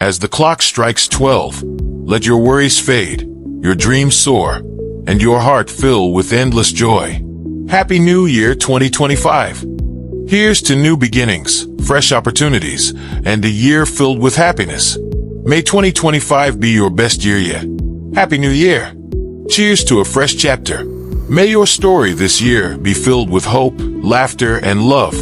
As the clock strikes 12, let your worries fade, your dreams soar, and your heart fill with endless joy. Happy New Year 2025. Here's to new beginnings, fresh opportunities, and a year filled with happiness. May 2025 be your best year yet. Happy New Year. Cheers to a fresh chapter. May your story this year be filled with hope, laughter, and love.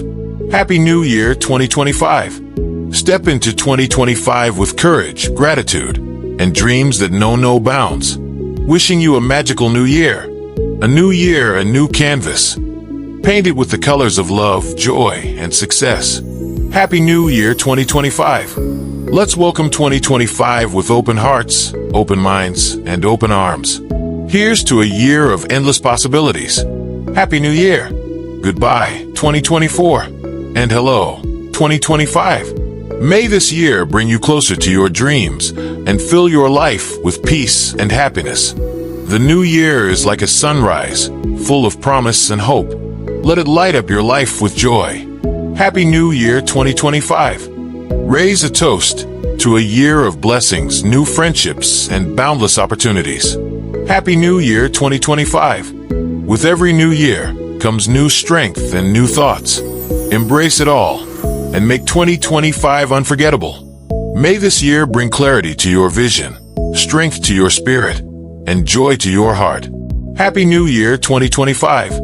Happy New Year 2025. Step into 2025 with courage, gratitude, and dreams that know no bounds. Wishing you a magical new year. A new year, a new canvas. Painted with the colors of love, joy, and success. Happy New Year 2025. Let's welcome 2025 with open hearts, open minds, and open arms. Here's to a year of endless possibilities. Happy New Year. Goodbye, 2024. And hello, 2025. May this year bring you closer to your dreams and fill your life with peace and happiness. The new year is like a sunrise, full of promise and hope. Let it light up your life with joy. Happy New Year 2025. Raise a toast to a year of blessings, new friendships, and boundless opportunities. Happy New Year 2025. With every new year comes new strength and new thoughts. Embrace it all and make 2025 unforgettable. May this year bring clarity to your vision, strength to your spirit, and joy to your heart. Happy New Year 2025.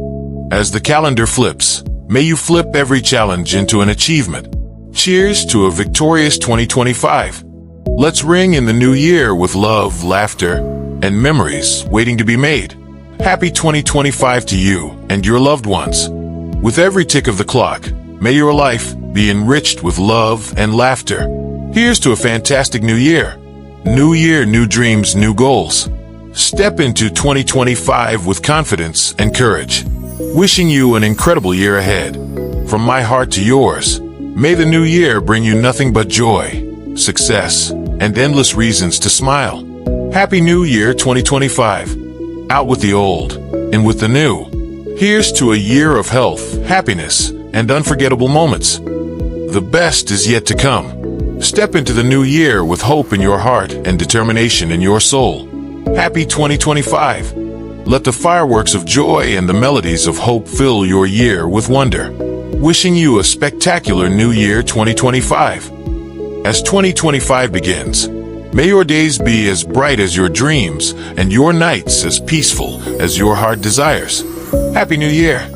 As the calendar flips, may you flip every challenge into an achievement. Cheers to a victorious 2025. Let's ring in the new year with love, laughter, and memories waiting to be made. Happy 2025 to you and your loved ones. With every tick of the clock, may your life be enriched with love and laughter. Here's to a fantastic new year. New year, new dreams, new goals. Step into 2025 with confidence and courage. Wishing you an incredible year ahead. From my heart to yours, may the new year bring you nothing but joy, success, and endless reasons to smile. Happy New Year 2025. Out with the old, in with the new. Here's to a year of health, happiness, and unforgettable moments. The best is yet to come. Step into the new year with hope in your heart and determination in your soul. Happy 2025. Let the fireworks of joy and the melodies of hope fill your year with wonder. Wishing you a spectacular New Year 2025. As 2025 begins, may your days be as bright as your dreams and your nights as peaceful as your heart desires. Happy New Year!